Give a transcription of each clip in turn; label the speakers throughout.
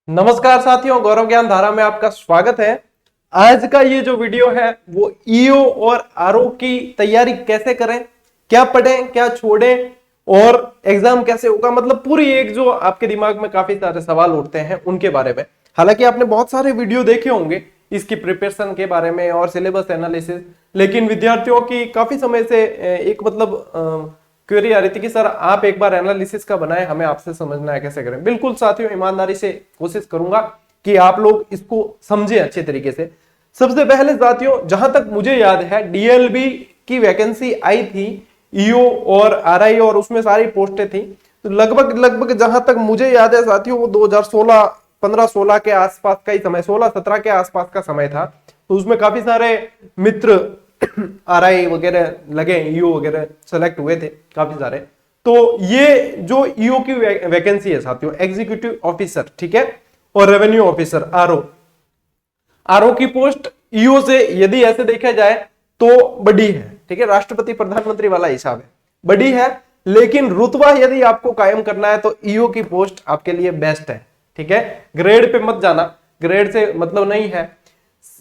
Speaker 1: नमस्कार साथियों, गौरव ज्ञान धारा में आपका स्वागत है। आज का ये जो वीडियो है वो ईओ और आरओ की तैयारी कैसे करें, क्या पढ़ें, क्या छोड़ें और एग्जाम कैसे होगा, मतलब पूरी एक जो आपके दिमाग में काफी सारे सवाल उठते हैं उनके बारे में। हालांकि आपने बहुत सारे वीडियो देखे होंगे इसकी प्रिपरेशन के बारे में और सिलेबस एनालिसिस, लेकिन विद्यार्थियों की काफी समय से एक क्वेरी आ रही थी कि सर आप एक बार एनालिसिस का बनाए, हमें आपसे समझना है कैसे करें। बिल्कुल साथियों, ईमानदारी से कोशिश करूंगा कि आप लोग इसको समझें अच्छे तरीके से। सबसे पहले साथियों, जहां तक मुझे याद है डीएलबी की वैकेंसी आई थी ईओ और आरआई और उसमें सारी पोस्टें थी। तो लगभग लगभग जहां तक मुझे याद है साथियों वो 2016 15-16 के आसपास का ही समय, 16-17 के आसपास का समय था। तो उसमें काफी सारे मित्र आरआई वगैरह लगे, ईओ वगैरह सेलेक्ट हुए थे काफी सारे। तो ये जो ईओ की वैकेंसी है साथियों, एग्जीक्यूटिव ऑफिसर, ठीक है, और रेवेन्यू ऑफिसर आरओ, आरओ की पोस्ट ईओ से यदि ऐसे देखा जाए तो बड़ी है, ठीक है, राष्ट्रपति प्रधानमंत्री वाला हिसाब है, बड़ी है। लेकिन रुतबा यदि आपको कायम करना है तो ईओ की पोस्ट आपके लिए बेस्ट है, ठीक है। ग्रेड पे मत जाना, ग्रेड से मतलब नहीं है।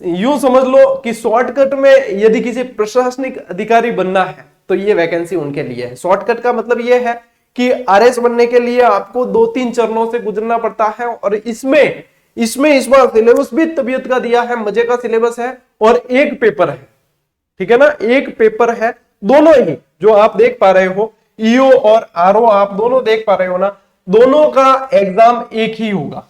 Speaker 1: यूं समझ लो कि शॉर्टकट में यदि किसी प्रशासनिक अधिकारी बनना है तो ये वैकेंसी उनके लिए है। शॉर्टकट का मतलब ये है कि आरएस बनने के लिए आपको 2-3 चरणों से गुजरना पड़ता है, और इसमें इसमें इस बार सिलेबस भी तबीयत का दिया है, मजे का सिलेबस है, और एक पेपर है, ठीक है ना, एक पेपर है। दोनों ही जो आप देख पा रहे हो, ईओ और आरओ आप दोनों देख पा रहे हो ना, दोनों का एग्जाम एक ही होगा,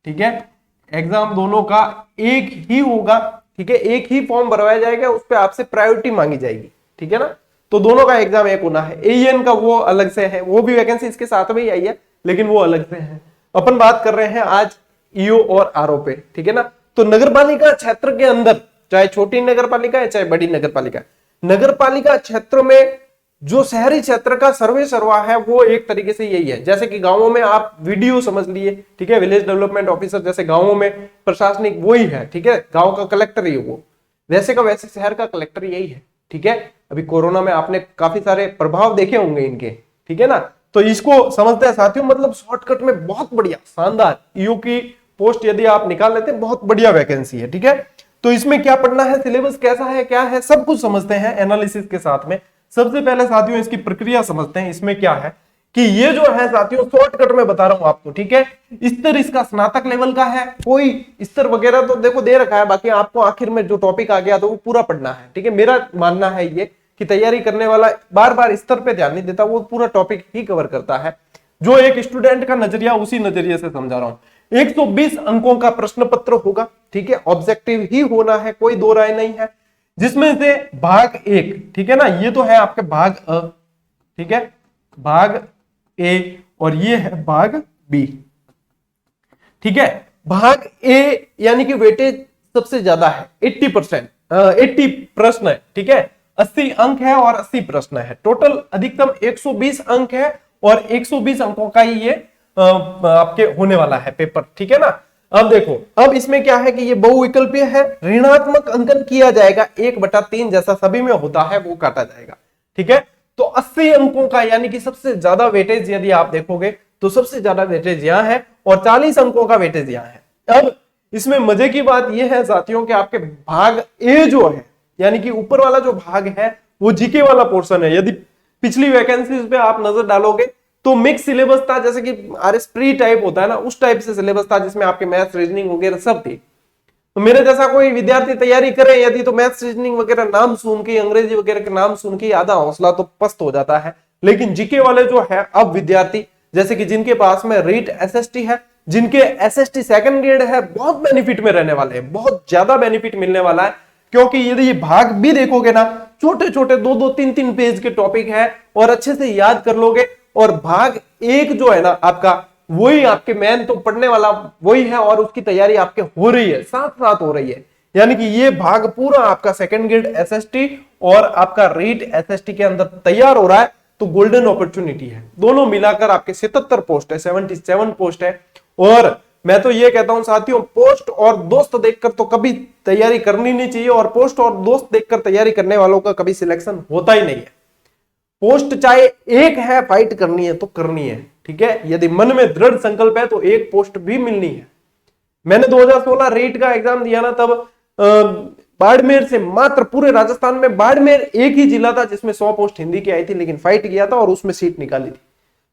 Speaker 1: ठीक है, एग्जाम दोनों का एक ही होगा, ठीक है, एक ही फॉर्म भरवाया जाएगा, उस पर आपसे प्रायोरिटी मांगी जाएगी, ठीक है ना। तो दोनों का एग्जाम एक होना है। एईएन का वो अलग से है, वो भी वैकेंसी इसके साथ में ही आई है, लेकिन वो अलग से है। अपन बात कर रहे हैं आज ईओ और आरओ पे, ठीक है ना। तो नगरपालिका क्षेत्र के अंदर, चाहे छोटी नगरपालिका है चाहे बड़ी नगरपालिका, नगरपालिका क्षेत्र में जो शहरी क्षेत्र का सर्वे सर्वा है वो एक तरीके से यही है। जैसे कि गांवों में आप वीडियो समझ लिए, ठीक है, विलेज डेवलपमेंट ऑफिसर, जैसे गांवों में प्रशासनिक वही है, ठीक है, गांव का कलेक्टर ही वो, वैसे का वैसे शहर का कलेक्टर यही है, ठीक है। अभी कोरोना में आपने काफी सारे प्रभाव देखे होंगे इनके, ठीक है ना। तो इसको समझते हैं साथियों, मतलब शॉर्टकट में बहुत बढ़िया शानदार ईओ की पोस्ट यदि आप निकाल लेते हैं, बहुत बढ़िया वैकेंसी है, ठीक है। तो इसमें क्या पढ़ना है, सिलेबस कैसा है, क्या है, सब कुछ समझते हैं एनालिसिस के साथ में। सबसे पहले साथियों इसकी प्रक्रिया समझते हैं। इसमें क्या है कि ये जो है साथियों शॉर्टकट में बता रहा हूं आपको, ठीक है। स्तर इसका स्नातक लेवल का है, कोई स्तर वगैरह तो देखो दे रखा है, बाकी आपको आखिर में जो टॉपिक आ गया तो वो पूरा पढ़ना है, ठीक है। मेरा मानना है ये कि तैयारी करने वाला बार बार स्तर पे ध्यान नहीं देता, वो पूरा टॉपिक ही कवर करता है। जो एक स्टूडेंट का नजरिया, उसी नजरिए से समझा रहा हूं। 120 अंकों का प्रश्न पत्र होगा, ठीक है, ऑब्जेक्टिव ही होना है, कोई दो राय नहीं है। जिसमें से भाग एक, ठीक है ना, ये तो है आपके भाग अ, ठीक है, भाग ए, और ये है भाग बी, ठीक है। भाग ए यानी कि वेटेज सबसे ज्यादा है, 80%, 80 प्रश्न है, ठीक है, 80 अंक है और 80 प्रश्न है। टोटल अधिकतम 120 अंक है और 120 अंकों का ही ये आपके होने वाला है पेपर, ठीक है ना। अब देखो, अब इसमें क्या है कि ये बहुविकल्पीय है, ऋणात्मक अंकन किया जाएगा, 1/3 जैसा सभी में होता है वो काटा जाएगा, ठीक है। तो 80 अंकों का यानी कि सबसे ज्यादा वेटेज यदि आप देखोगे तो सबसे ज्यादा वेटेज यहां है, और 40 अंकों का वेटेज यहां है। अब इसमें मजे की बात यह है साथियों कि आपके भाग ए जो है, यानी कि ऊपर वाला जो भाग है वो जीके वाला पोर्शन है। यदि पिछली वैकेंसीज पे आप नजर डालोगे तो मिक्स सिलेबस था, जैसे कि आरएस प्री टाइप होता है ना, उस टाइप से सिलेबस था, जिसमें आपके मैथ्स, रीजनिंग वगैरह सब थी। तो मेरे जैसा कोई विद्यार्थी तैयारी करे यदि, तो मैथ्स, रीजनिंग वगैरह नाम सुन के, अंग्रेजी वगैरह के नाम सुन के आधा हौसला तो पस्त हो जाता है। लेकिन जीके वाले जो है, अब विद्यार्थी जैसे कि जिनके पास में रीट एसएसटी है, जिनके एसएसटी सेकंड ग्रेड है, बहुत बेनिफिट में रहने वाले हैं, बहुत ज्यादा बेनिफिट मिलने वाला है। क्योंकि यदि ये भाग भी देखोगे ना, छोटे छोटे 2-2, 3-3 पेज के टॉपिक है और अच्छे से याद कर लोगे। और भाग एक जो है ना आपका, वही आपके मेन तो पढ़ने वाला वही है, और उसकी तैयारी आपके हो रही है, साथ साथ हो रही है। यानी कि ये भाग पूरा आपका सेकंड ग्रेड एसएसटी और आपका रीट एसएसटी के अंदर तैयार हो रहा है। तो गोल्डन अपॉर्चुनिटी है, दोनों मिलाकर आपके 77 पोस्ट है, 77 पोस्ट है। और मैं तो ये कहता हूं साथियों, पोस्ट और दोस्त देखकर तो कभी तैयारी करनी नहीं चाहिए, और पोस्ट और दोस्त देखकर तैयारी करने वालों का कभी सिलेक्शन होता ही नहीं है। पोस्ट चाहे एक है, फाइट करनी है तो करनी है, ठीक है। यदि मन में दृढ़ संकल्प है तो एक पोस्ट भी मिलनी है। मैंने 2016 रेट का एग्जाम दिया ना, तब बाड़मेर से मात्र पूरे राजस्थान में बाड़मेर एक ही जिला था जिसमें 100 पोस्ट हिंदी की आई थी, लेकिन फाइट किया था और उसमें सीट निकाली थी।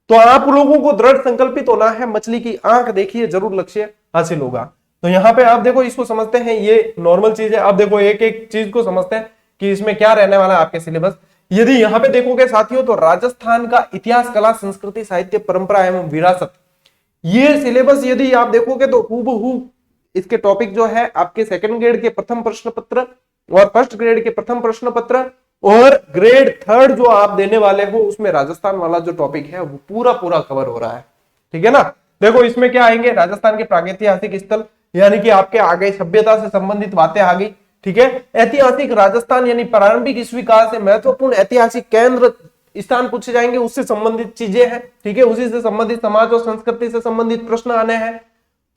Speaker 1: तो आप लोगों को दृढ़ संकल्पित होना है, मछली की आंख देखिए, जरूर लक्ष्य हासिल होगा। तो यहाँ पे आप देखो, इसको समझते हैं, ये नॉर्मल चीज है। आप देखो एक एक चीज को समझते हैं कि इसमें क्या रहने वाला है आपके सिलेबस। यदि यहाँ पे देखोगे साथियों, तो राजस्थान का इतिहास, कला, संस्कृति, साहित्य, परंपरा एवं विरासत, ये सिलेबस यदि आप देखोगे तो हूबहू इसके टॉपिक जो है आपके सेकंड ग्रेड के प्रथम प्रश्न पत्र और फर्स्ट ग्रेड के प्रथम प्रश्न पत्र और ग्रेड थर्ड जो आप देने वाले हो उसमें राजस्थान वाला जो टॉपिक है वो पूरा पूरा कवर हो रहा है। ठीक है ना। देखो इसमें क्या आएंगे, राजस्थान के प्रागैतिहासिक स्थल, यानी कि आपके आगे सभ्यता से संबंधित बातें आ गई। ठीक है। ऐतिहासिक राजस्थान यानी प्रारंभिक ईस्वी काल से महत्वपूर्ण ऐतिहासिक केंद्र स्थान पूछे जाएंगे, उससे संबंधित चीजें हैं। ठीक है। उसी से संबंधित समाज और संस्कृति से संबंधित प्रश्न आने हैं।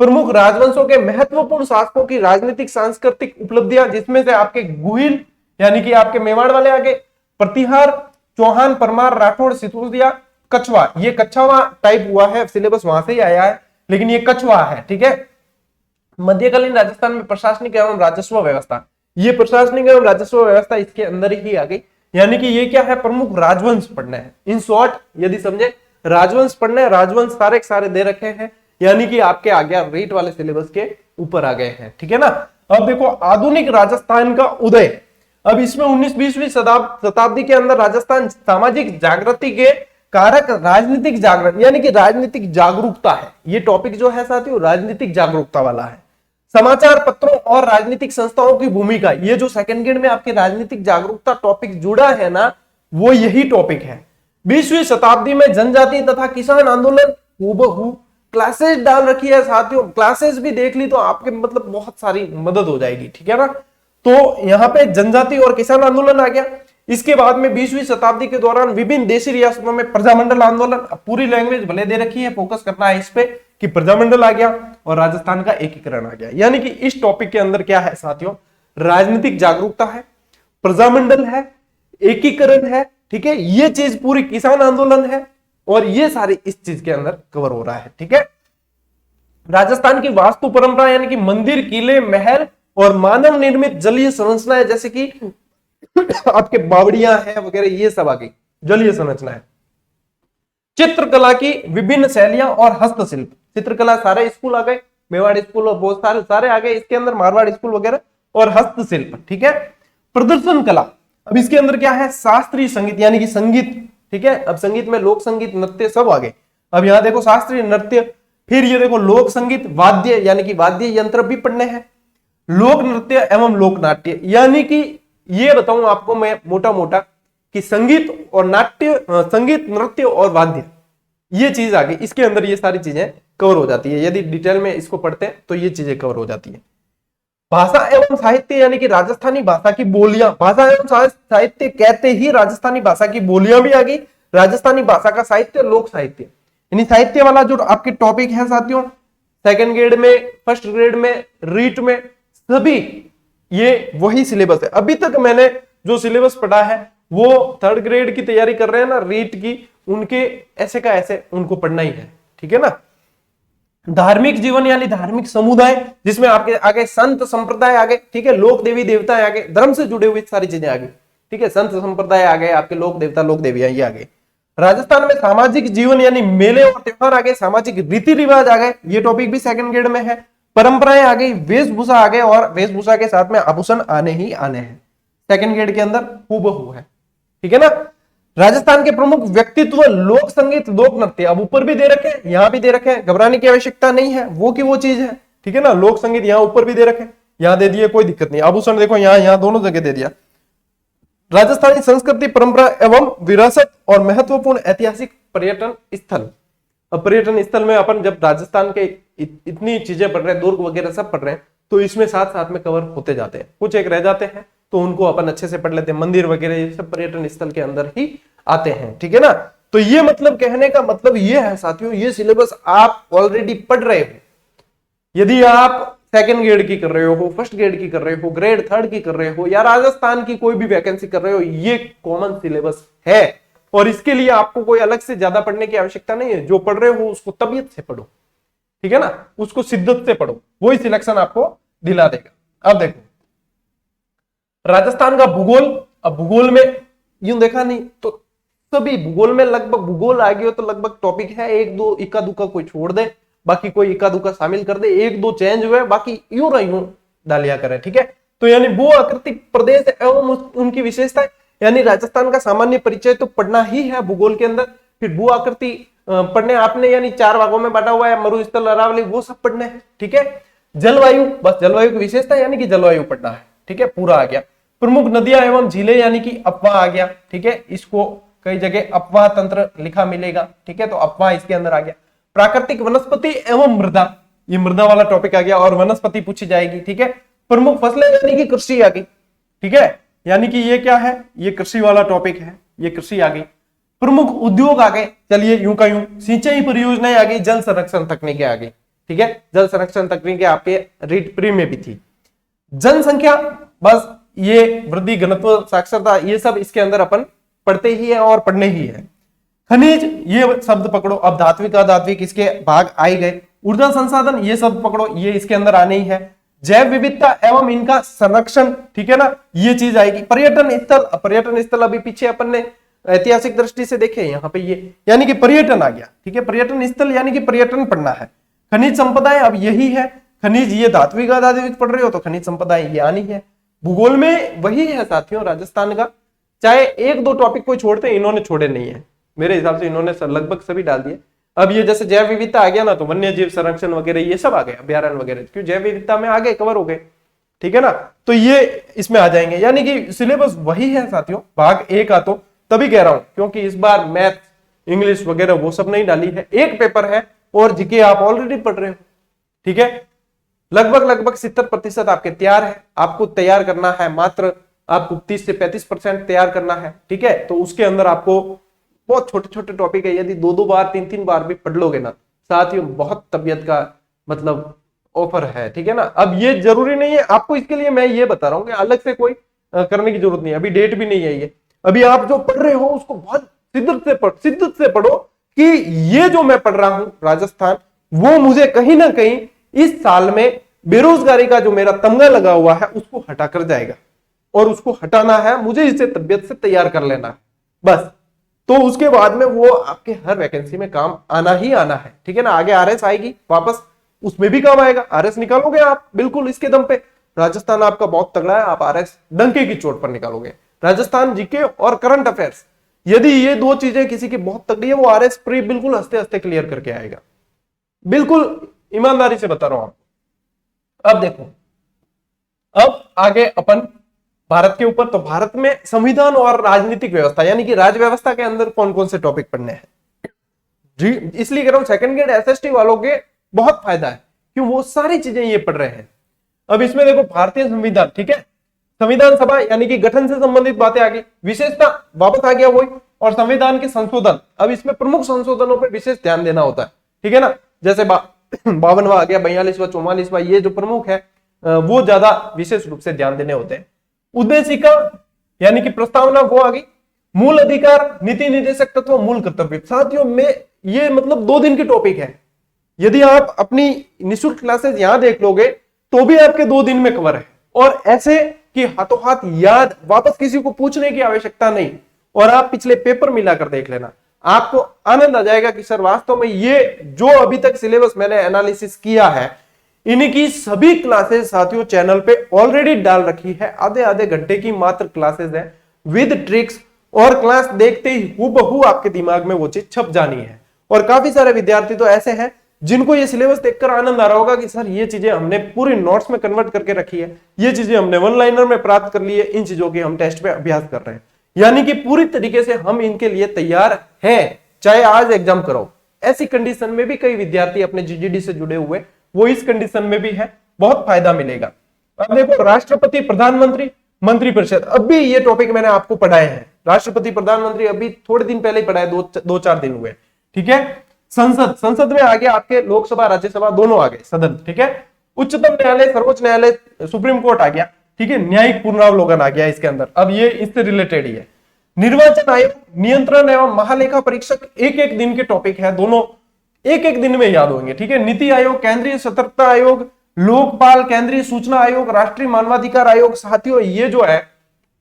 Speaker 1: प्रमुख राजवंशों के महत्वपूर्ण शासकों की राजनीतिक सांस्कृतिक उपलब्धियां, जिसमें से आपके गुहिल यानी कि आपके मेवाड़ वाले आगे, प्रतिहार, चौहान, परमार, राठौड़, सिसोदिया, कछवा, ये कछवा टाइप हुआ है, सिलेबस वहां से ही आया है, लेकिन ये कछवा है। ठीक है। मध्यकालीन राजस्थान में प्रशासनिक एवं राजस्व व्यवस्था, ये प्रशासनिक एवं राजस्व व्यवस्था इसके अंदर ही आ गई। यानी कि ये क्या है, प्रमुख राजवंश पढ़ने हैं। इन शॉर्ट यदि समझे, राजवंश पढ़ने, राजवंश सारे सारे दे रखे हैं, यानी कि आपके आ गया रेट वाले सिलेबस के ऊपर आ गए हैं। ठीक है ना। अब देखो आधुनिक राजस्थान का उदय, अब इसमें 19-20वीं शताब्दी के अंदर राजस्थान सामाजिक जागृति के कारक राजनीतिक जागरण यानी कि राजनीतिक जागरूकता है। ये टॉपिक जो है साथियों राजनीतिक जागरूकता वाला है। समाचार पत्रों और राजनीतिक संस्थाओं की भूमिका, ये जो सेकंड ग्रेड में आपके राजनीतिक जागरूकता टॉपिक जुड़ा है ना, वो यही टॉपिक है। 20वीं शताब्दी में जनजाति तथा किसान आंदोलन, हूबहू क्लासेस डाल रखी है साथियों, क्लासेस भी देख ली तो आपके मतलब बहुत सारी मदद हो जाएगी। ठीक है ना। तो यहाँ पे जनजाति और किसान आंदोलन आ गया। इसके बाद में 20वीं शताब्दी के दौरान विभिन्न देशी रियासतों में प्रजामंडल आंदोलन, पूरी लैंग्वेज भले दे रखी है, फोकस करना है इस पे कि प्रजामंडल आ गया और राजस्थान का एकीकरण आ गया। यानी कि इस टॉपिक के अंदर क्या है साथियों, राजनीतिक जागरूकता है, प्रजामंडल है, एकीकरण है। ठीक है। ये चीज पूरी किसान आंदोलन है और ये सारी इस चीज के अंदर कवर हो रहा है। ठीक है। राजस्थान की वास्तु परंपरा यानी कि मंदिर, किले, महल और मानव निर्मित जलीय संरचनाएं, जैसे कि आपके बावड़ियां हैं वगैरह, ये सब आ गई जलीय संरचनाएं। चित्रकला की विभिन्न शैलियां और हस्तशिल्प, चित्रकला सारे स्कूल आ गए, मेवाड़ स्कूल और बहुत सारे सारे आ गए इसके अंदर, मारवाड़ स्कूल वगैरह, और हस्तशिल्प। ठीक है। प्रदर्शन कला, अब इसके अंदर क्या है, शास्त्रीय संगीत यानी कि संगीत। ठीक है। अब संगीत में लोक संगीत, नृत्य सब आ गए। अब यहां देखो शास्त्रीय नृत्य, फिर ये देखो लोक संगीत, वाद्य यानी कि वाद्य यंत्र भी पढ़ने हैं, लोक नृत्य एवं लोक नाट्य। यानी कि ये बताऊं आपको मैं मोटा मोटा कि संगीत और नाट्य, संगीत, नृत्य और वाद्य, ये चीज आ गई इसके अंदर, ये सारी चीजें कवर हो जाती है। यदि डिटेल में इसको पढ़ते हैं तो ये चीजें कवर हो जाती है। भाषा एवं साहित्य यानी कि राजस्थानी भाषा की बोलियां, भाषा एवं साहित्य कहते ही राजस्थानी भाषा की बोलियां भी आ गई, राजस्थानी भाषा का साहित्य, लोक साहित्य, यानी साहित्य वाला जो आपके टॉपिक है साथियों, सेकंड ग्रेड में, फर्स्ट ग्रेड में, रीट में, सभी ये वही सिलेबस है। अभी तक मैंने जो सिलेबस पढ़ा है वो थर्ड ग्रेड की तैयारी कर रहे हैं ना, रीट की, उनके ऐसे का ऐसे उनको पढ़ना ही है। ठीक है ना। धार्मिक जीवन यानी धार्मिक समुदाय, जिसमें आपके आगे संत संप्रदाय आ गए। ठीक है। लोक देवी देवताएं आ गए, धर्म से जुड़े हुए सारी चीजें आ गई। ठीक है। संत संप्रदाय आ गए, आपके लोक देवता, लोक देवियां ये आ गए। राजस्थान में सामाजिक जीवन यानी मेले और त्योहार आ गए, सामाजिक रीति रिवाज आ गए, ये टॉपिक भी सेकंड ग्रेड में है। परंपराएं आ गई, वेशभूषा आ गए, और वेशभूषा के साथ में आभूषण आने ही आने हैं, सेकंड ग्रेड के अंदर हूबहू है। ठीक है ना। राजस्थान के प्रमुख व्यक्तित्व, लोक संगीत, लोक नृत्य, अब ऊपर भी दे रखे हैं, यहां भी दे रखे हैं, घबराने की आवश्यकता नहीं है, वो की वो चीज है। ठीक है ना। लोक संगीत यहाँ ऊपर भी दे रखे, यहाँ दे दिए, कोई दिक्कत नहीं। आभूषण देखो यहाँ दोनों जगह दे दिया। राजस्थानी संस्कृति, परंपरा एवं विरासत और महत्वपूर्ण ऐतिहासिक पर्यटन स्थल। अब पर्यटन स्थल में अपन जब राजस्थान के इतनी चीजें पढ़ रहे हैं, दुर्ग वगैरह सब पढ़ रहे हैं, तो इसमें साथ साथ में कवर होते जाते हैं, कुछ एक रह जाते हैं तो उनको अपन अच्छे से पढ़ लेते हैं। मंदिर वगैरह ये सब पर्यटन स्थल के अंदर ही आते हैं। ठीक है ना। तो ये मतलब कहने का मतलब ये है साथियों, ये सिलेबस आप ऑलरेडी पढ़ रहे हो। यदि आप सेकंड ग्रेड की कर रहे हो, फर्स्ट ग्रेड की कर रहे हो, ग्रेड थर्ड की कर रहे हो, या राजस्थान की कोई भी वैकेंसी कर रहे हो, ये कॉमन सिलेबस है और इसके लिए आपको कोई अलग से ज्यादा पढ़ने की आवश्यकता नहीं है। जो पढ़ रहे हो उसको तबीयत से पढ़ो। ठीक है ना, उसको शिद्दत से पढ़ो, वही सिलेक्शन आपको दिला देगा। अब देखो राजस्थान का भूगोल, अब भूगोल में यूं देखा नहीं तो सभी भूगोल में लगभग, भूगोल आ गई हो तो लगभग टॉपिक है, एक दो इक्का दुक्का कोई छोड़ दे, बाकी कोई इक्का दुक्का शामिल कर दे, एक दो चेंज हुए, बाकी यूं रही यूं डालिया करे, ठीक है। तो यानी भू आकृति प्रदेश एवं उनकी विशेषता, यानी राजस्थान का सामान्य परिचय तो पढ़ना ही है भूगोल के अंदर, फिर भू आकृति पढ़ने आपने, यानी 4 भागों में बांटा हुआ है, मरुस्थल, अरावली, वो सब पढ़ने हैं, ठीक है। जलवायु, बस जलवायु की विशेषता यानी कि जलवायु पढ़ना है, ठीक है, पूरा आ गया। प्रमुख नदियां एवं झीलें यानी कि अपवाह आ गया, ठीक है, इसको कई जगह अपवाह तंत्र लिखा मिलेगा, ठीक है, तो अपवाह इसके अंदर आ गया। प्राकृतिक वनस्पति एवं मृदा, ये मृदा वाला टॉपिक आ गया, और वनस्पति पूछी जाएगी, ठीक है। प्रमुख फसलें यानी कि कृषि आ गई, ठीक है, यानी कि ये क्या है, ये कृषि वाला टॉपिक है, ये कृषि आ गई। प्रमुख उद्योग आ गए, चलिए यूं का यूं, सिंचाई परियोजनाएं आ गई, जल संरक्षण तकनीकें आ गई, ठीक है, जल संरक्षण तकनीकें आपके रीड प्री में भी थी। जनसंख्या, बस ये वृद्धि, घनत्व, साक्षरता, ये सब इसके अंदर अपन पढ़ते ही है और पढ़ने ही है। खनिज, ये शब्द पकड़ो, अब धात्विक अधात्विक इसके भाग आए गए। ऊर्जा संसाधन, ये शब्द पकड़ो, ये इसके अंदर आने ही है। जैव विविधता एवं इनका संरक्षण, ठीक है ना, ये चीज आएगी। पर्यटन स्थल, पर्यटन स्थल अभी पीछे अपन ने ऐतिहासिक दृष्टि से देखे, यहाँ पे ये यानी कि पर्यटन आ गया, ठीक है, पर्यटन स्थल यानी कि पर्यटन पढ़ना है। खनिज संपदाएं, अब यही है खनिज, ये धात्विक अधात्विक पढ़ रहे हो तो खनिज संपदाएं ये आनी है। भूगोल में वही है साथियों राजस्थान का, चाहे एक दो टॉपिक कोई छोड़ते, इन्होंने छोड़े नहीं है, मेरे हिसाब से इन्होंने लगभग सभी डाल दिए। अब ये जैसे जैव विविधता आ गया ना, तो वन्य जीव संरक्षण वगैरह ये सब आ गए, अभ्यारण्य वगैरह, क्यों जैव विविधता में आ गए, कवर हो गए, ठीक है ना, तो ये इसमें आ जाएंगे। यानी कि सिलेबस वही है साथियों, भाग ए का, तो तभी कह रहा हूं क्योंकि इस बार मैथ, इंग्लिश वगैरह वो सब नहीं डाली है, एक पेपर है और जीके आप ऑलरेडी पढ़ रहे हो, ठीक है। लगभग 70% आपके तैयार है, आपको तैयार करना है मात्र, आपको 30 से 35% तैयार करना है, ठीक है। तो उसके अंदर आपको बहुत छोटे छोटे टॉपिक है, यदि 2-2 बार 3-3 बार भी पढ़ लोगे ना साथियों, बहुत तबियत का मतलब ऑफर है, ठीक है ना। अब ये जरूरी नहीं है आपको, इसके लिए मैं ये बता रहा हूँ कि अलग से कोई करने की जरूरत नहीं है, अभी डेट भी नहीं है ये, अभी आप जो पढ़ रहे हो उसको बहुत शिद्दत से पढ़ो कि ये जो मैं पढ़ रहा हूं राजस्थान, वो मुझे कहीं ना कहीं इस साल में बेरोजगारी का जो मेरा तमगा लगा हुआ है उसको हटा कर जाएगा, और उसको हटाना है मुझे, इसे तबियत से तैयार कर लेना है बस। तो उसके बाद में वो आपके हर वैकेंसी में काम आना ही आना है, ठीक है ना। आगे आरएस आएगी वापस, उसमें भी काम आएगा, आरएस निकालोगे आप बिल्कुल इसके दम पे। राजस्थान आपका बहुत तगड़ा है, आप आरएस डंके की चोट पर निकालोगे। राजस्थान जीके और करंट अफेयर्स, यदि ये दो चीजें किसी की बहुत तगड़ी है, वो आरएस प्री बिल्कुल हंसते हंसते क्लियर करके आएगा, बिल्कुल ईमानदारी से बता रहा हूं आपको। अब देखो, अब आगे अपन भारत के ऊपर, तो भारत में संविधान और राजनीतिक व्यवस्था यानी कि राज व्यवस्था के अंदर कौन कौन से टॉपिक पढ़ने हैं जी, इसलिए कह रहा हूं सेकंड ग्रेड एसएसटी वालों के बहुत फायदा है, क्यों, वो सारी चीजें ये पढ़ रहे हैं। अब इसमें देखो भारतीय संविधान, ठीक है, संविधान सभा यानी कि गठन से संबंधित बातें आ गई, विशेषता वापस आ गया वही, और संविधान के संशोधन, अब इसमें प्रमुख संशोधनों पर विशेष ध्यान देना होता है, ठीक है ना। जैसे 52वां आ गया, 42वां, 44वां, ये जो प्रमुख है वो ज्यादा विशेष रूप से ध्यान देने होते हैं। उद्देशिका यानी कि प्रस्तावना वो आ गई। मूल अधिकार, नीति निर्देशक तत्व, मूल कर्तव्य, साथियों में ये मतलब 2 दिन की टॉपिक है, यदि आप अपनी निःशुल्क क्लासेस यहां देख लोगे तो भी आपके 2 दिन में कवर है, और ऐसे कि हाथों हाथ याद, वापस किसी को पूछने की आवश्यकता नहीं, और आप पिछले पेपर मिलाकर देख लेना, आपको आनंद आ जाएगा कि सर वास्तव में ये जो अभी तक सिलेबस मैंने एनालिसिस किया है, इनकी सभी क्लासेस साथियों चैनल पे ऑलरेडी डाल रखी है, आधे घंटे की मात्र क्लासेस है विद ट्रिक्स, और क्लास देखते ही हूबहू आपके दिमाग में वो चीज छप जानी है। और काफी सारे विद्यार्थी तो ऐसे हैं जिनको ये सिलेबस देखकर आनंद आ रहा होगा कि सर ये चीजें हमने पूरी नोट्स में कन्वर्ट करके रखी है, ये चीजें हमने वन लाइनर में प्राप्त कर ली है, इन चीजों की हम टेस्ट पे अभ्यास कर रहे हैं, यानी कि पूरी तरीके से हम इनके लिए तैयार हैं, चाहे आज एग्जाम करो। ऐसी कंडीशन में भी कई विद्यार्थी अपने जीजीडी से जुड़े हुए, वो इस कंडीशन में भी है, बहुत फायदा मिलेगा। अब देखो राष्ट्रपति, प्रधानमंत्री, मंत्रिपरिषद, अब भी ये टॉपिक मैंने आपको पढ़ाए हैं, राष्ट्रपति प्रधानमंत्री अभी थोड़े दिन पहले ही पढ़ाए, 2-4 दिन हुए, ठीक है। संसद में आ गया आपके, लोकसभा राज्यसभा दोनों आ गए सदन, ठीक है। उच्चतम न्यायालय, सर्वोच्च न्यायालय, सुप्रीम कोर्ट आ गया, ठीक है। न्यायिक पुनरावलोकन आ गया इसके अंदर, अब ये इससे रिलेटेड ही है। निर्वाचन आयोग, नियंत्रण एवं महालेखा परीक्षक, एक दिन के टॉपिक है, दोनों एक एक दिन में याद होंगे, ठीक है। नीति आयोग, केंद्रीय सतर्कता आयोग, लोकपाल, केंद्रीय सूचना आयोग, राष्ट्रीय मानवाधिकार आयोग। साथियों ये जो है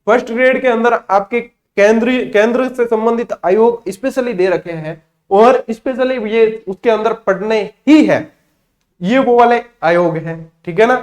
Speaker 1: फर्स्ट ग्रेड के अंदर आपके केंद्र से संबंधित आयोग स्पेशली दे रखे हैं और स्पेशली ये उसके अंदर पढ़ने ही है, ये वो वाले आयोग हैं, ठीक है ना।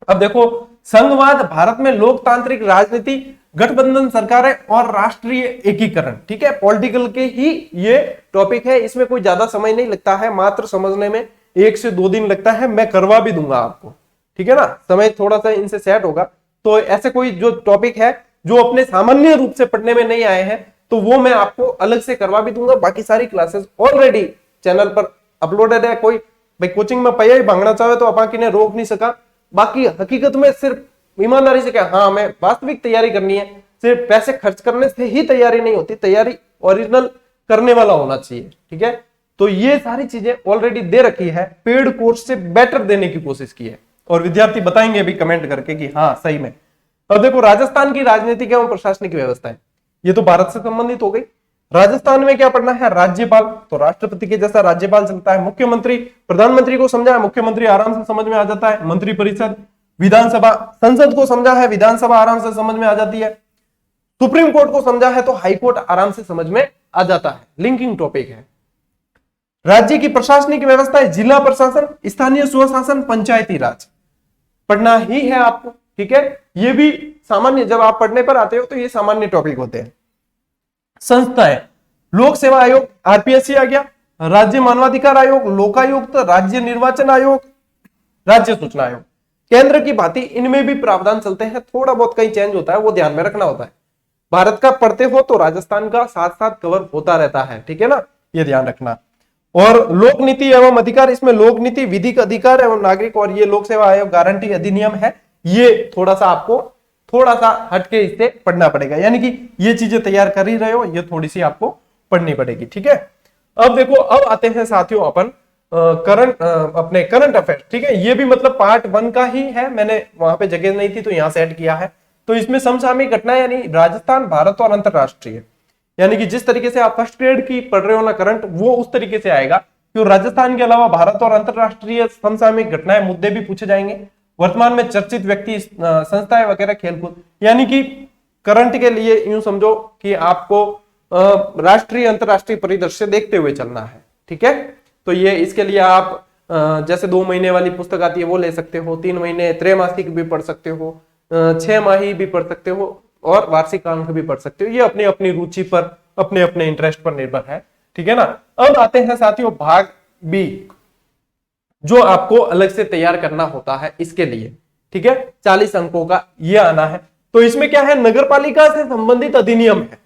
Speaker 1: अब देखो संघवाद, भारत में लोकतांत्रिक राजनीति, गठबंधन सरकारें और राष्ट्रीय एकीकरण, ठीक है। पॉलिटिकल के ही ये टॉपिक है, इसमें कोई ज्यादा समय नहीं लगता है, मात्र समझने में 1 से 2 दिन लगता है। मैं करवा भी दूंगा आपको, ठीक है ना, समय थोड़ा सा इनसे सेट होगा। तो ऐसे कोई जो टॉपिक है जो अपने सामान्य रूप से पढ़ने में नहीं आए हैं तो वो मैं आपको अलग से करवा भी दूंगा। बाकी सारी क्लासेस ऑलरेडी चैनल पर अपलोडेड है। कोई भाई कोचिंग में पैया ही भांगना चाहे तो अपा किन्हें रोक नहीं सका। बाकी हकीकत में सिर्फ ईमानदारी से क्या, हाँ हमें वास्तविक तैयारी करनी है, सिर्फ पैसे खर्च करने से ही तैयारी नहीं होती, तैयारी ओरिजिनल करने वाला होना चाहिए, ठीक है। तो ये सारी चीजें ऑलरेडी दे रखी है, पेड कोर्स से बेटर देने की कोशिश की है और विद्यार्थी बताएंगे अभी कमेंट करके कि हाँ सही में। अब देखो राजस्थान की राजनीतिक एवं प्रशासनिक व्यवस्था है, ये तो भारत से संबंधित हो गई। राजस्थान में क्या पढ़ना है, राज्यपाल, तो राष्ट्रपति के जैसा राज्यपाल चलता है। मुख्यमंत्री, प्रधानमंत्री को समझा है, मुख्यमंत्री आराम से समझ में आ जाता है। मंत्रिपरिषद, विधानसभा, संसद को समझा है, विधानसभा आराम से समझ में आ जाती है। सुप्रीम कोर्ट को समझा है तो हाई कोर्ट आराम से समझ में आ जाता है, लिंकिंग टॉपिक है। राज्य की प्रशासनिक व्यवस्था है, जिला प्रशासन, स्थानीय स्वशासन, पंचायती राज, पढ़ना ही है आपको, ठीक है। ये भी सामान्य, जब आप पढ़ने पर आते हो तो ये सामान्य टॉपिक होते हैं। संस्थाएं, लोक सेवा आयोग, आरपीएससी आ गया, राज्य मानवाधिकार आयोग, लोकायुक्त, राज्य निर्वाचन आयोग, राज्य सूचना आयोग। केंद्र की भांति इनमें भी प्रावधान चलते हैं, थोड़ा बहुत कहीं चेंज होता है, वो ध्यान में रखना होता है। भारत का पढ़ते हो तो राजस्थान का साथ साथ कवर होता रहता है, ठीक है ना, ये ध्यान रखना। और लोक नीति एवं अधिकार, इसमें लोक नीति, विधिक अधिकार एवं नागरिक, और ये लोक सेवा आयोग गारंटी अधिनियम है, ये थोड़ा सा आपको थोड़ा सा हटके इससे पढ़ना पड़ेगा, यानी कि ये चीजें तैयार कर ही रहे हो, ये थोड़ी सी आपको पढ़नी पड़ेगी, ठीक है। अब देखो, अब आते हैं साथियों अपन अपने करंट अफेयर, ठीक है। ये भी मतलब पार्ट 1 का ही है, मैंने वहां पे जगह नहीं थी तो यहां से ऐड किया है। तो इसमें समसामयिक घटना यानी राजस्थान, भारत और अंतरराष्ट्रीय, यानी कि जिस तरीके से आप फर्स्ट ग्रेड की पढ़ रहे हो ना करंट, वो उस तरीके से आएगा। क्यों, राजस्थान के अलावा भारत और अंतरराष्ट्रीय समसामयिक घटनाएं, मुद्दे भी पूछे जाएंगे। वर्तमान में चर्चित व्यक्ति, संस्थाएं वगैरह, खेलकूद, यानी कि करंट के लिए यूं समझो कि आपको राष्ट्रीय अंतरराष्ट्रीय परिदृश्य देखते हुए चलना है, ठीक है। तो ये इसके लिए आप जैसे 2 महीने वाली पुस्तक आती है वो ले सकते हो, 3 महीने त्रैमासिक भी पढ़ सकते हो, 6 माही भी पढ़ सकते हो और वार्षिक अंक भी पढ़ सकते हो। ये अपनी अपनी रुचि पर, अपने अपने इंटरेस्ट पर निर्भर है, ठीक है ना। अब आते हैं साथियों भाग बी, जो आपको अलग से तैयार करना होता है इसके लिए, ठीक है। 40 अंकों का ये आना है। तो इसमें क्या है, नगरपालिका से संबंधित अधिनियम है,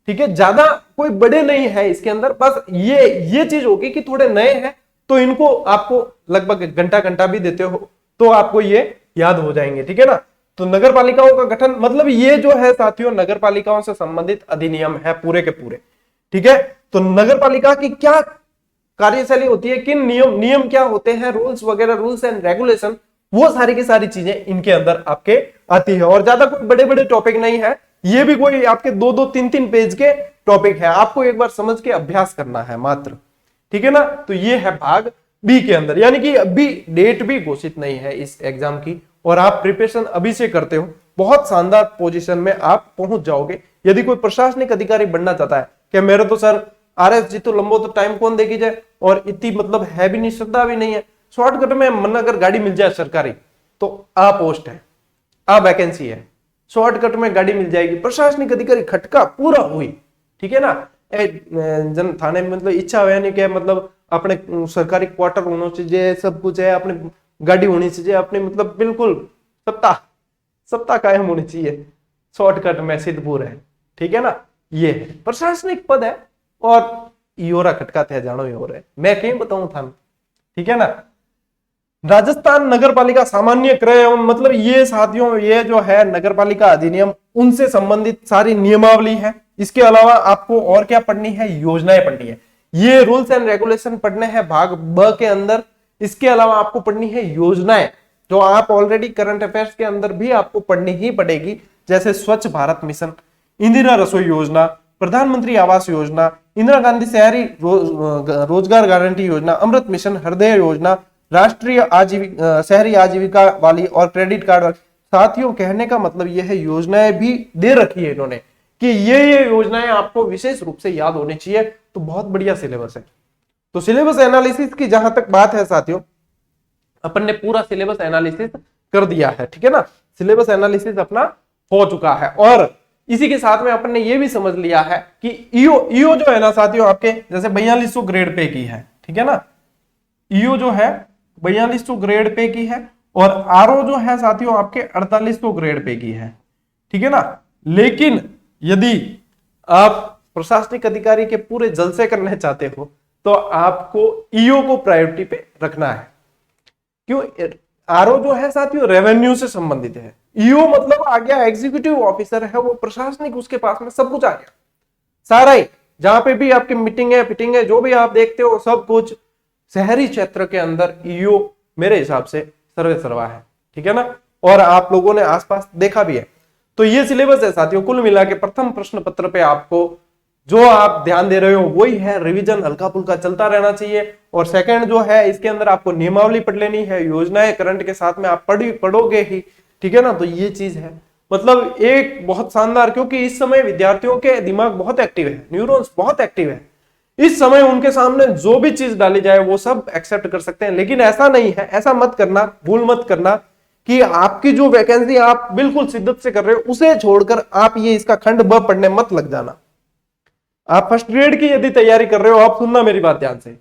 Speaker 1: ठीक है। ज्यादा कोई बड़े नहीं है इसके अंदर, बस ये चीज होगी कि थोड़े नए हैं तो इनको आपको लगभग घंटा भी देते हो तो आपको ये याद हो जाएंगे, ठीक है ना। तो नगरपालिकाओं का गठन, मतलब ये जो है साथियों नगरपालिकाओं से संबंधित अधिनियम है पूरे के पूरे, ठीक है। तो नगरपालिका की क्या कार्यशैली होती है, किन नियम क्या होते हैं, रूल्स वगैरह, रूल्स एंड रेगुलेशन, वो सारी की सारी चीजें इनके अंदर आपके आती है। और ज्यादा कोई बड़े बड़े टॉपिक नहीं है, ये भी कोई आपके 2-2, 3-3 पेज के टॉपिक है, आपको एक बार समझ के अभ्यास करना है मात्र, ठीक है ना। तो ये है भाग बी के अंदर, यानी कि अभी डेट भी घोषित नहीं है इस एग्जाम की और आप प्रिपरेशन अभी से करते हो, बहुत शानदार पोजीशन में आप पहुंच जाओगे। यदि कोई प्रशासनिक अधिकारी बनना चाहता है कि मेरे तो सर आरएस जी तो लंबो तो टाइम कौन देगी जाए और इतनी मतलब है भी नहीं, श्रद्धा भी नहीं है, शॉर्टकट में मन अगर गाड़ी मिल जाए सरकारी तो आ पोस्ट है, आ वैकेंसी है, शॉर्टकट में गाड़ी मिल जाएगी, प्रशासनिक अधिकारी खटका पूरा हुई, ठीक है ना। जन थाने में मतलब इच्छा हो यानी कि मतलब अपने सरकारी क्वार्टर होना चाहिए, सब कुछ है, अपने गाड़ी होनी चाहिए, अपने मतलब बिल्कुल सत्ता कायम होनी चाहिए, शॉर्टकट में सिद्धपुर है, ठीक है ना। ये है प्रशासनिक पद है और योरा खटका थे जानो ही हो रहे, मैं कहीं बताऊं था, ठीक है ना। राजस्थान नगरपालिका सामान्य क्रय एवं, मतलब ये साथियों ये जो है नगरपालिका अधिनियम उनसे संबंधित सारी नियमावली है। इसके अलावा आपको और क्या पढ़नी है, योजनाएं पढ़नी है, ये रूल्स एंड रेगुलेशन पढ़ने हैं भाग ब के अंदर। इसके अलावा आपको पढ़नी है योजनाएं, जो आप ऑलरेडी करंट अफेयर्स के अंदर भी आपको पढ़नी ही पड़ेगी, जैसे स्वच्छ भारत मिशन, इंदिरा रसोई योजना, प्रधानमंत्री आवास योजना, इंदिरा गांधी शहरी रोजगार गारंटी योजना, अमृत मिशन, हृदय योजना, राष्ट्रीय शहरी आजीविका वाली और क्रेडिट कार्ड वाली। साथियों, कहने का मतलब यह है योजनाएं भी दे रखी है इन्होंने कि ये योजनाएं आपको विशेष रूप से याद होनी चाहिए। तो बहुत बढ़िया सिलेबस है। तो सिलेबस एनालिसिस की जहां तक बात है साथियों, अपन ने पूरा सिलेबस एनालिसिस कर दिया है, ठीक है ना। सिलेबस एनालिसिस अपना हो चुका है और इसी के साथ में अपन ने ये भी समझ लिया है कि ईओ जो है ना साथियों, आपके जैसे 4200 ग्रेड पे की है, ठीक है ना। ईओ जो है 4200 ग्रेड पे की है और आरओ जो है साथियों आपके 4800 ग्रेड पे की है, ठीक है ना। लेकिन यदि आप प्रशासनिक अधिकारी के पूरे जलसे करने चाहते हो तो आपको ईओ को प्रायोरिटी पे रखना है। क्यों? आरओ जो है साथियों रेवेन्यू से संबंधित है, ईओ मतलब आ गया एग्जीक्यूटिव ऑफिसर है, वो प्रशासनिक, उसके पास में सब कुछ आ गया सारा ही। जहां पे भी आपकी मीटिंग है, फिटिंग है, जो भी आप देखते हो सब कुछ शहरी क्षेत्र के अंदर ईओ मेरे हिसाब से सर्वे सर्वा है, ठीक है ना। और आप लोगों ने आसपास देखा भी है। तो ये सिलेबस है साथियों। कुल मिला के प्रथम प्रश्न पत्र पे आपको जो आप ध्यान दे रहे हो वही है, रिवीजन हल्का फुल्का चलता रहना चाहिए। और सेकंड जो है, इसके अंदर आपको नियमावली पढ़ लेनी है, योजनाएं करंट के साथ में आप पढ़ोगे ही, ठीक है ना। तो ये चीज है, मतलब एक बहुत शानदार, क्योंकि इस समय विद्यार्थियों के दिमाग बहुत एक्टिव है, न्यूरॉन्स बहुत एक्टिव है। इस समय उनके सामने जो भी चीज डाली जाए वो सब एक्सेप्ट कर सकते हैं। लेकिन ऐसा नहीं है, ऐसा मत करना, भूल मत करना कि आपकी जो वैकेंसी आप बिल्कुल शिद्दत से कर रहे हो उसे छोड़कर आप ये इसका खंड ब पढ़ने मत लग जाना। आप फर्स्ट ग्रेड की यदि तैयारी कर रहे हो, आप सुनना मेरी बात ध्यान से,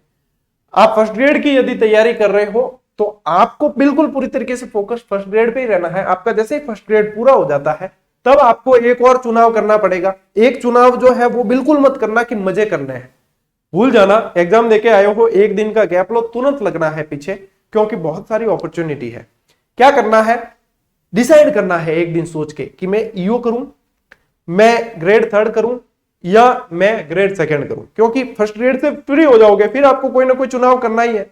Speaker 1: आप फर्स्ट ग्रेड की यदि तैयारी कर रहे हो तो आपको बिल्कुल पूरी तरीके से फोकस फर्स्ट ग्रेड पे ही रहना है। आपका जैसे ही फर्स्ट ग्रेड पूरा हो जाता है तब आपको एक और चुनाव करना पड़ेगा। एक चुनाव जो है वो बिल्कुल मत करना कि मजे करने हैं, भूल जाना। एग्जाम देके आए हो, एक दिन का गैप लो, तुरंत लगना है पीछे, क्योंकि बहुत सारी अपॉर्चुनिटी है। क्या करना है? डिसाइड करना है एक दिन सोच के कि मैं ईओ करूं, मैं ग्रेड 3 करूं या मैं ग्रेड 2 करूं, क्योंकि फर्स्ट ग्रेड से फ्री हो जाओगे, फिर आपको कोई ना कोई चुनाव करना ही है।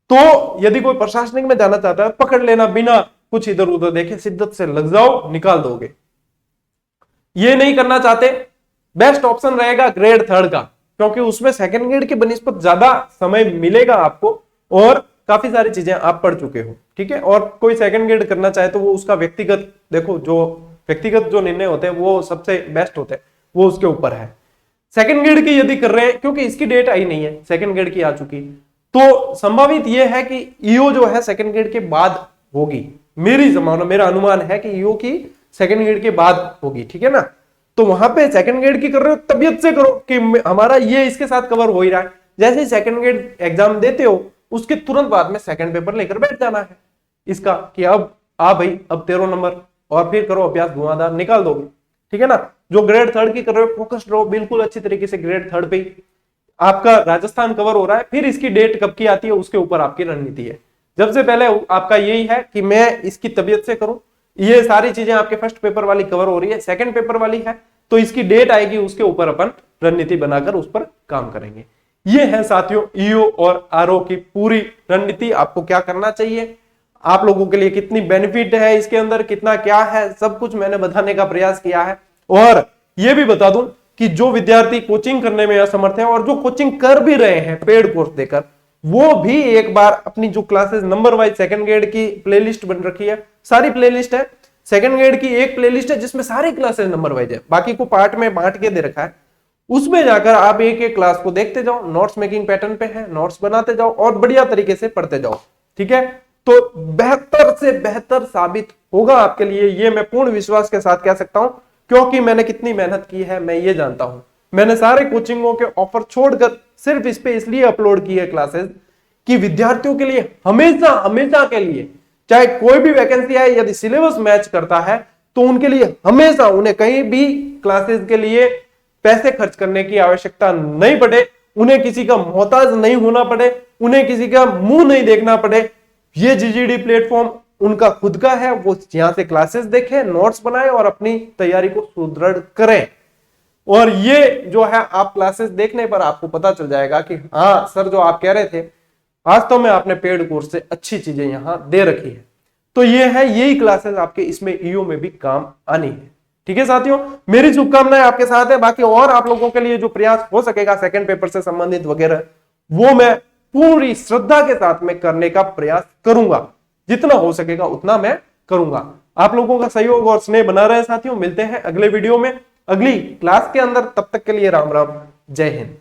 Speaker 1: तो यदि कोई प्रशासनिक में जाना चाहता है, पकड़ लेना, बिना कुछ इधर उधर देखे शिद्दत से लग जाओ, निकाल दोगे। ये नहीं करना चाहते, बेस्ट ऑप्शन रहेगा ग्रेड 3 का, क्योंकि उसमें सेकंड ग्रेड के बनिस्पत ज्यादा समय मिलेगा आपको और काफी सारी चीजें आप पढ़ चुके हो, ठीक है। और कोई सेकंड ग्रेड करना चाहे तो वो उसका व्यक्तिगत, देखो जो व्यक्तिगत जो निर्णय होते हैं वो सबसे बेस्ट होते हैं, वो उसके ऊपर है। सेकंड ग्रेड की यदि कर रहे हैं, क्योंकि इसकी डेट आई नहीं है, सेकंड ग्रेड की आ चुकी, तो संभावित यह है कि ईओ जो है सेकंड ग्रेड के बाद होगी। मेरा अनुमान है कि ईओ की सेकंड ग्रेड के बाद होगी, ठीक है ना। तो वहां पे सेकंड ग्रेड की कर रहे हो, तबियत से करो कि हमारा ये इसके साथ कवर हो ही रहा है। जैसे ही सेकंड ग्रेड एग्जाम देते हो उसके तुरंत बाद में सेकंड पेपर लेकर बैठ जाना है इसका, कि अब भाई अब 13 नंबर, और फिर करो अभ्यास, धुआंधार निकाल दोगे, ठीक है ना। जो ग्रेड 3 की कर रहे हो फोकस्ड रहो बिल्कुल अच्छी तरीके से ग्रेड 3 पे ही। आपका राजस्थान कवर हो रहा है, फिर इसकी डेट कब की आती है उसके ऊपर आपकी रणनीति है। जब से पहले आपका यही है कि मैं इसकी तबियत से करूं, ये सारी चीजें आपके फर्स्ट पेपर वाली कवर हो रही है, सेकंड पेपर वाली है तो इसकी डेट आएगी, उसके ऊपर अपन रणनीति बनाकर उस पर काम करेंगे। ये है साथियों ईओ और आरओ की पूरी रणनीति। आपको क्या करना चाहिए, आप लोगों के लिए कितनी बेनिफिट है इसके अंदर, कितना क्या है, सब कुछ मैंने बताने का प्रयास किया है। और ये भी बता दूं कि जो विद्यार्थी कोचिंग करने में असमर्थ है और जो कोचिंग कर भी रहे हैं पेड कोर्स देकर, वो भी एक बार अपनी जो classes number wise second grade की प्लेलिस्ट बन रखी है, सारी प्लेलिस्ट है। सेकंड ग्रेड की एक प्लेलिस्ट है जिसमें सारी क्लासेस नंबर वाइज है, बाकी को पार्ट में बांट के दे रखा है। उसमें जाकर आप एक एक क्लास को देखते जाओ, नोट्स मेकिंग पैटर्न पे है, नोट्स बनाते जाओ और बढ़िया तरीके से पढ़ते जाओ, ठीक है। तो बेहतर से बेहतर साबित होगा आपके लिए, ये मैं पूर्ण विश्वास के साथ कह सकता हूं, क्योंकि मैंने कितनी मेहनत की है मैं ये जानता हूं। मैंने सारे कोचिंगों के ऑफर छोड़कर सिर्फ इस पे इसलिए अपलोड की है क्लासेस कि विद्यार्थियों के लिए हमेशा हमेशा के लिए, चाहे कोई भी वैकेंसी आए, यदि सिलेबस मैच करता है तो उनके लिए हमेशा, उन्हें कहीं भी क्लासेस के लिए पैसे खर्च करने की आवश्यकता नहीं पड़े, उन्हें किसी का मोहताज नहीं होना पड़े, उन्हें किसी का मुंह नहीं देखना पड़े। ये जीजीडी प्लेटफॉर्म उनका खुद का है, वो यहां से क्लासेस देखें, नोट्स बनाएं और अपनी तैयारी को सुदृढ़ करें। और ये जो है आप क्लासेस देखने पर आपको पता चल जाएगा कि हाँ सर जो आप कह रहे थे वास्तव में आपने पेड कोर्स से अच्छी चीजें यहां दे रखी है। तो ये है, यही क्लासेस आपके इसमें ईओ में भी काम आनी है, ठीक है साथियों, मेरी शुभकामनाएं आपके साथ है। बाकी और आप लोगों के लिए जो प्रयास हो सकेगा सेकंड पेपर से संबंधित वगैरह, वो मैं पूरी श्रद्धा के साथ में करने का प्रयास करूंगा। जितना हो सकेगा उतना मैं करूंगा। आप लोगों का सहयोग और स्नेह बना रहे साथियों। मिलते हैं अगले वीडियो में, अगली क्लास के अंदर। तब तक के लिए राम राम, जय हिंद।